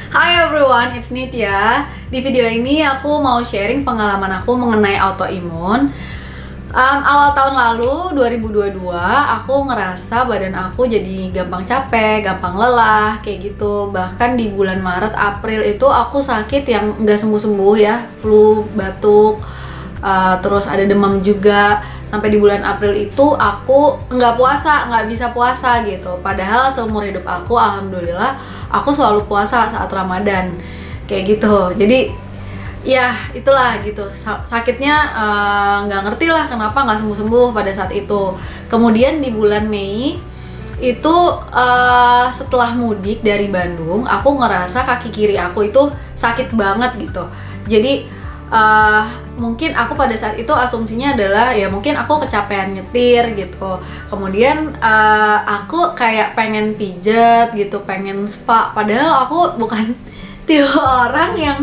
Hi everyone, it's Nitya. Di video ini aku mau sharing pengalaman aku mengenai autoimun. Awal tahun lalu, 2022, aku ngerasa badan aku jadi gampang capek, gampang lelah, kayak gitu. Bahkan di bulan Maret, April itu aku sakit yang nggak sembuh-sembuh ya, flu, batuk, terus ada demam juga. Sampai di bulan April itu aku nggak bisa puasa gitu. Padahal seumur hidup aku, alhamdulillah, aku selalu puasa saat Ramadan, kayak gitu. Jadi ya itulah gitu, sakitnya nggak ngerti lah kenapa nggak sembuh-sembuh pada saat itu. Kemudian di bulan Mei itu setelah mudik dari Bandung, aku ngerasa kaki kiri aku itu sakit banget gitu. Jadi mungkin aku pada saat itu asumsinya adalah ya mungkin aku kecapean nyetir gitu. Kemudian aku kayak pengen pijet gitu, pengen spa. Padahal aku bukan tipe orang yang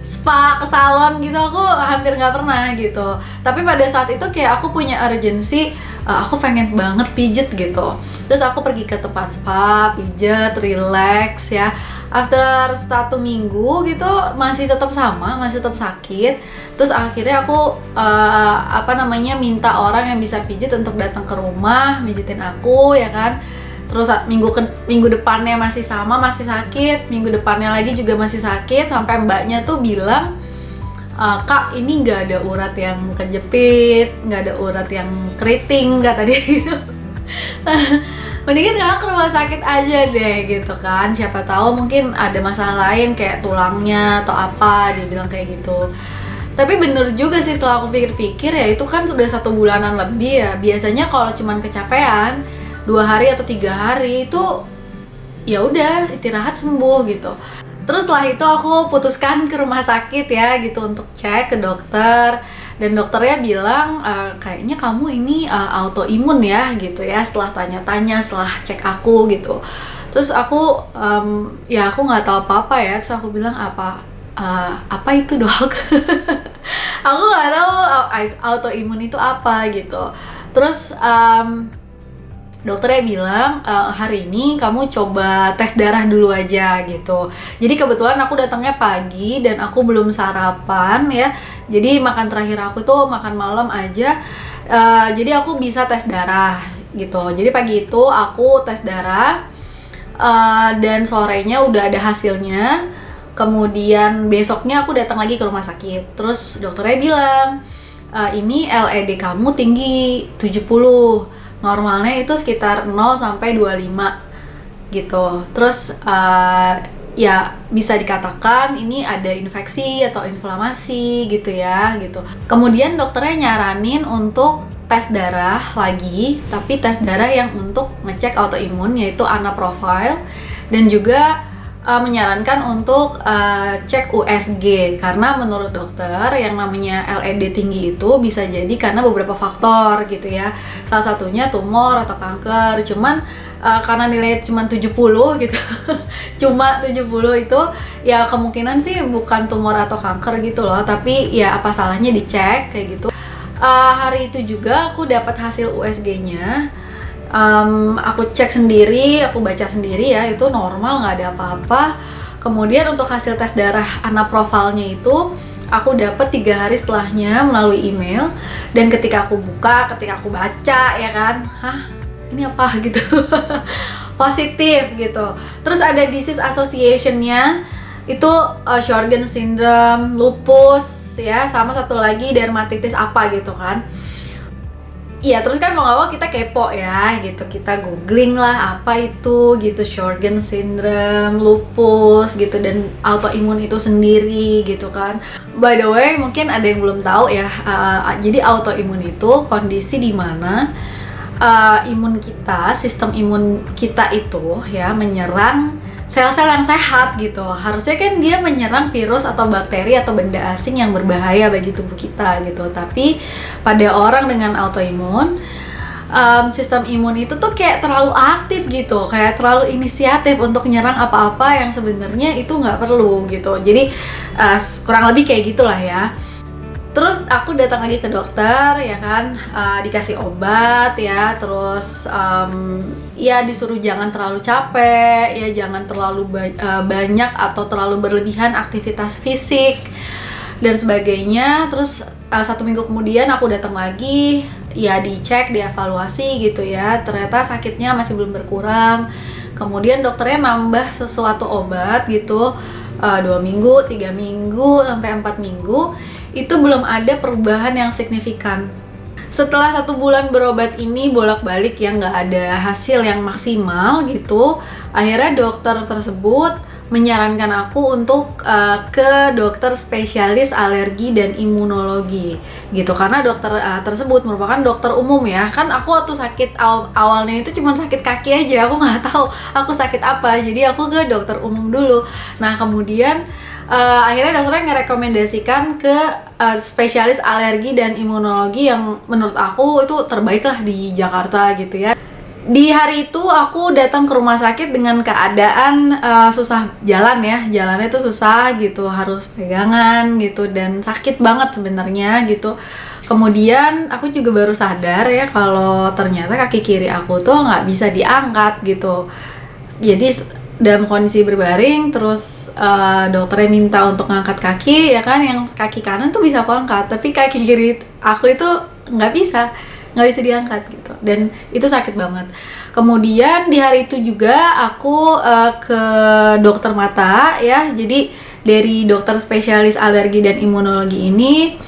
spa ke salon gitu, aku hampir nggak pernah gitu. Tapi pada saat itu kayak aku punya urgensi, aku pengen banget pijet gitu. Terus aku pergi ke tempat spa, pijet, relax ya. After 1 minggu gitu masih tetap sama, masih tetap sakit. Terus akhirnya aku minta orang yang bisa pijet untuk datang ke rumah, pijetin aku ya kan. Terus minggu depannya masih sama, masih sakit. Minggu depannya lagi juga masih sakit. Sampai mbaknya tuh bilang, Kak, ini nggak ada urat yang kejepit, nggak ada urat yang keriting, kata dia gitu. Mendingan kakak ke rumah sakit aja deh gitu kan. Siapa tahu mungkin ada masalah lain kayak tulangnya atau apa, dia bilang kayak gitu. Tapi bener juga sih setelah aku pikir-pikir ya, itu kan sudah 1 bulanan lebih ya. Biasanya kalau cuman kecapean 2 hari atau 3 hari itu ya udah istirahat sembuh gitu. Terus setelah itu aku putuskan ke rumah sakit ya gitu untuk cek ke dokter, dan dokternya bilang kayaknya kamu ini autoimun ya gitu ya, setelah tanya-tanya, setelah cek aku gitu. Terus aku ya aku nggak tahu apa-apa ya. Terus aku bilang apa itu dok? Aku nggak tahu autoimun itu apa gitu. Terus dokternya bilang hari ini kamu coba tes darah dulu aja gitu. Jadi kebetulan aku datangnya pagi dan aku belum sarapan ya. Jadi makan terakhir aku tuh makan malam aja. Jadi aku bisa tes darah gitu. Jadi pagi itu aku tes darah dan sorenya udah ada hasilnya. Kemudian besoknya aku datang lagi ke rumah sakit. Terus dokternya bilang ini LED kamu tinggi 70. Normalnya itu sekitar 0 sampai 25 gitu. Terus ya bisa dikatakan ini ada infeksi atau inflamasi gitu ya gitu. Kemudian dokternya nyaranin untuk tes darah lagi, tapi tes darah yang untuk ngecek autoimun, yaitu ANA profile, dan juga menyarankan untuk cek USG, karena menurut dokter yang namanya LED tinggi itu bisa jadi karena beberapa faktor gitu ya. Salah satunya tumor atau kanker. Cuman karena nilai cuma 70 gitu cuma 70 itu ya kemungkinan sih bukan tumor atau kanker gitu loh, tapi ya apa salahnya dicek kayak gitu. Hari itu juga aku dapat hasil USG-nya. Aku cek sendiri, aku baca sendiri ya, itu normal, nggak ada apa-apa. Kemudian untuk hasil tes darah ANA profilnya itu aku dapat 3 hari setelahnya melalui email. Dan ketika aku baca ya kan, ini apa gitu positif gitu. Terus ada disease association-nya itu Sjogren syndrome, lupus ya, sama satu lagi dermatitis apa gitu kan. Iya, terus kan mau nggak mau kita kepo ya gitu, kita googling lah apa itu gitu, Sjogren syndrome, lupus gitu, dan autoimun itu sendiri gitu kan. By the way, mungkin ada yang belum tahu ya, jadi autoimun itu kondisi di mana imun kita, sistem imun kita itu ya menyerang sel-sel yang sehat gitu. Harusnya kan dia menyerang virus atau bakteri atau benda asing yang berbahaya bagi tubuh kita gitu. Tapi pada orang dengan autoimun, sistem imun itu tuh kayak terlalu aktif gitu, kayak terlalu inisiatif untuk menyerang apa-apa yang sebenarnya itu nggak perlu gitu. Jadi kurang lebih kayak gitulah ya. Terus aku datang lagi ke dokter ya kan, dikasih obat ya, terus ya disuruh jangan terlalu capek, ya jangan terlalu banyak atau terlalu berlebihan aktivitas fisik dan sebagainya. Terus 1 minggu kemudian aku datang lagi, ya dicek, dievaluasi gitu ya, ternyata sakitnya masih belum berkurang. Kemudian dokternya nambah sesuatu obat gitu, 2 minggu, 3 minggu, sampai 4 minggu. Itu belum ada perubahan yang signifikan. Setelah 1 bulan berobat ini bolak-balik ya, nggak ada hasil yang maksimal gitu, akhirnya dokter tersebut menyarankan aku untuk ke dokter spesialis alergi dan imunologi gitu, karena dokter tersebut merupakan dokter umum ya kan. Aku waktu sakit awalnya itu cuma sakit kaki aja, aku nggak tahu aku sakit apa, jadi aku ke dokter umum dulu. Nah kemudian akhirnya dokternya ngerekomendasikan ke spesialis alergi dan imunologi yang menurut aku itu terbaik lah di Jakarta gitu ya. Di hari itu aku datang ke rumah sakit dengan keadaan susah jalan ya, jalannya tuh susah gitu, harus pegangan gitu dan sakit banget sebenarnya gitu. Kemudian aku juga baru sadar ya kalau ternyata kaki kiri aku tuh nggak bisa diangkat gitu. Jadi dalam kondisi berbaring, terus dokternya minta untuk ngangkat kaki ya kan, yang kaki kanan tuh bisa aku angkat, tapi kaki kiri aku itu nggak bisa diangkat gitu, dan itu sakit banget. Kemudian di hari itu juga aku ke dokter mata ya, jadi dari dokter spesialis alergi dan imunologi ini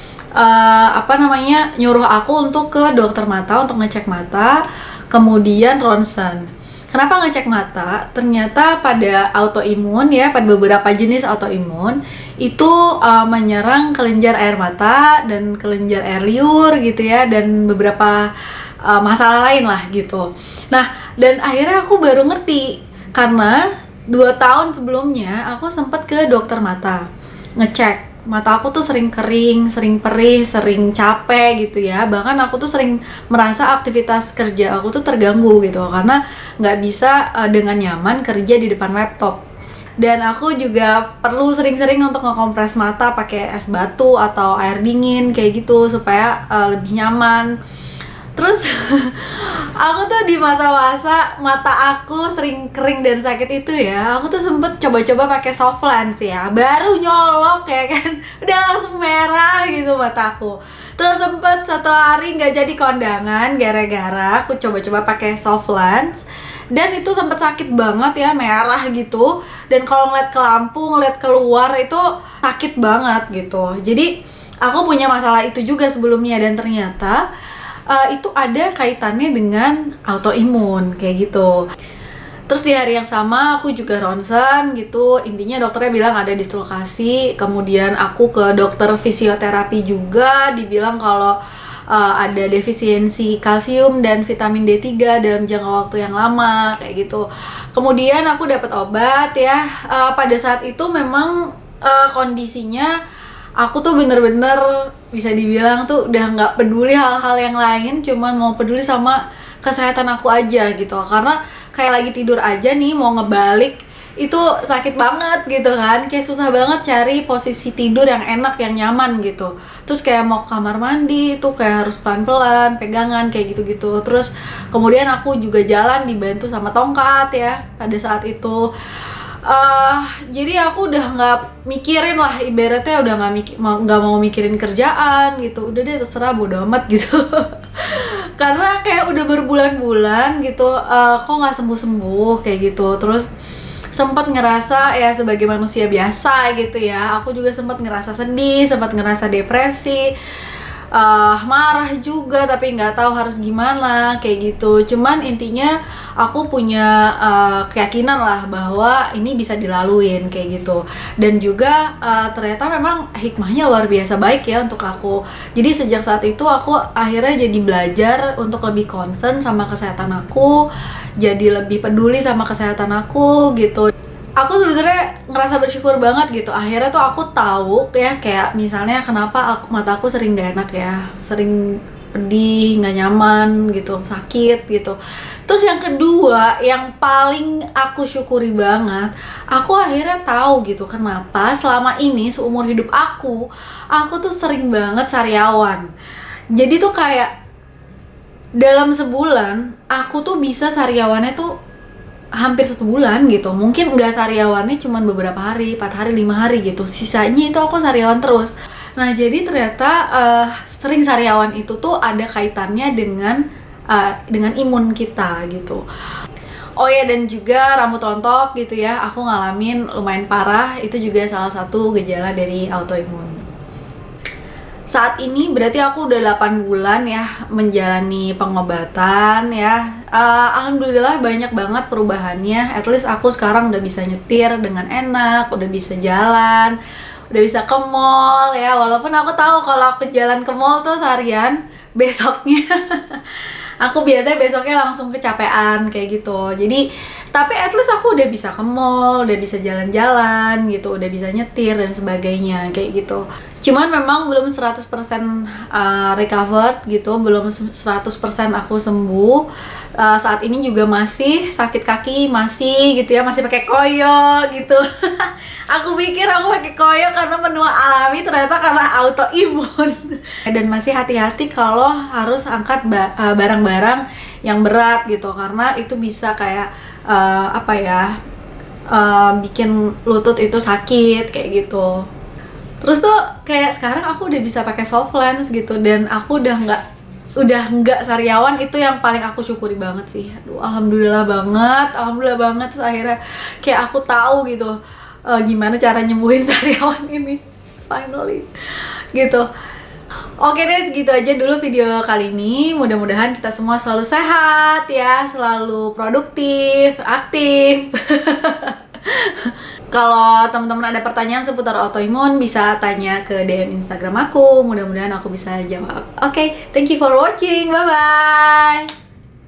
nyuruh aku untuk ke dokter mata untuk ngecek mata, kemudian ronsen. Kenapa ngecek mata? Ternyata pada autoimun ya, pada beberapa jenis autoimun itu menyerang kelenjar air mata dan kelenjar air liur gitu ya, dan beberapa masalah lain lah gitu. Nah, dan akhirnya aku baru ngerti karena 2 tahun sebelumnya aku sempat ke dokter mata ngecek. Mata aku tuh sering kering, sering perih, sering capek gitu ya. Bahkan aku tuh sering merasa aktivitas kerja aku tuh terganggu gitu, karena nggak bisa dengan nyaman kerja di depan laptop. Dan aku juga perlu sering-sering untuk ngekompres mata pakai es batu atau air dingin kayak gitu supaya lebih nyaman. Terus aku tuh di masa-masa mata aku sering kering dan sakit itu ya, aku tuh sempet coba-coba pakai soft lens ya, baru nyolok ya kan, udah langsung merah gitu mataku. Terus sempet 1 hari nggak jadi kondangan gara-gara aku coba-coba pakai soft lens, dan itu sempet sakit banget ya, merah gitu. Dan kalau ngeliat ke lampu, ngeliat keluar itu sakit banget gitu. Jadi aku punya masalah itu juga sebelumnya, dan ternyata itu ada kaitannya dengan autoimun kayak gitu. Terus di hari yang sama aku juga ronsen gitu, intinya dokternya bilang ada dislokasi. Kemudian aku ke dokter fisioterapi juga, dibilang kalau ada defisiensi kalsium dan vitamin D3 dalam jangka waktu yang lama kayak gitu. Kemudian aku dapat obat ya. Pada saat itu memang kondisinya aku tuh bener-bener bisa dibilang tuh udah nggak peduli hal-hal yang lain, cuman mau peduli sama kesehatan aku aja gitu. Karena kayak lagi tidur aja nih mau ngebalik itu sakit banget gitu kan, kayak susah banget cari posisi tidur yang enak, yang nyaman gitu. Terus kayak mau ke kamar mandi itu kayak harus pelan-pelan, pegangan kayak gitu-gitu. Terus kemudian aku juga jalan dibantu sama tongkat ya pada saat itu. Jadi aku udah nggak mikirin lah, ibaratnya udah nggak mau mikirin kerjaan gitu, udah deh terserah, bodo amat gitu. Karena kayak udah berbulan-bulan gitu, kok nggak sembuh-sembuh kayak gitu. Terus sempat ngerasa ya sebagai manusia biasa gitu ya, aku juga sempat ngerasa sedih, sempat ngerasa depresi, marah juga, tapi nggak tahu harus gimana kayak gitu. Cuman intinya aku punya keyakinan lah bahwa ini bisa dilaluin kayak gitu. Dan juga ternyata memang hikmahnya luar biasa baik ya untuk aku. Jadi sejak saat itu aku akhirnya jadi belajar untuk lebih concern sama kesehatan aku, jadi lebih peduli sama kesehatan aku gitu. Aku sebenarnya ngerasa bersyukur banget gitu. Akhirnya tuh aku tahu ya, kayak misalnya kenapa mata aku sering gak enak ya, sering pedih, nggak nyaman gitu, sakit gitu. Terus yang kedua, yang paling aku syukuri banget, aku akhirnya tahu gitu kenapa selama ini seumur hidup aku tuh sering banget sariawan. Jadi tuh kayak dalam sebulan aku tuh bisa sariawannya tuh hampir 1 bulan gitu. Mungkin nggak sariawannya cuma beberapa hari, 4 hari, 5 hari gitu. Sisanya itu aku sariawan terus. Nah jadi ternyata sering sariawan itu tuh ada kaitannya dengan imun kita gitu. Oh ya, dan juga rambut rontok gitu ya, aku ngalamin lumayan parah. Itu juga salah satu gejala dari autoimun. Saat ini berarti aku udah 8 bulan ya menjalani pengobatan ya. Alhamdulillah banyak banget perubahannya. At least aku sekarang udah bisa nyetir dengan enak, udah bisa jalan, udah bisa ke mall ya. Walaupun aku tahu kalau aku jalan ke mall tuh seharian, besoknya aku biasanya besoknya langsung kecapean kayak gitu. Jadi tapi at least aku udah bisa ke mall, udah bisa jalan-jalan gitu, udah bisa nyetir dan sebagainya kayak gitu. Cuman memang belum 100% recovered gitu, belum 100% aku sembuh. Saat ini juga masih sakit kaki, masih gitu ya, masih pakai koyo gitu. Aku pikir aku pakai koyo karena benua alami, ternyata karena autoimun. Dan masih hati-hati kalau harus angkat barang-barang yang berat gitu, karena itu bisa kayak bikin lutut itu sakit kayak gitu. Terus tuh kayak sekarang aku udah bisa pakai soft lens gitu, dan aku udah nggak sariawan. Itu yang paling aku syukuri banget sih. Aduh, alhamdulillah banget. Terus akhirnya kayak aku tahu gitu gimana cara nyembuhin sariawan ini finally gitu. Oke deh, segitu aja dulu video kali ini. Mudah-mudahan kita semua selalu sehat ya, selalu produktif, aktif. Kalau teman-teman ada pertanyaan seputar autoimun, bisa tanya ke DM Instagram aku. Mudah-mudahan aku bisa jawab. Oke, thank you for watching. Bye-bye.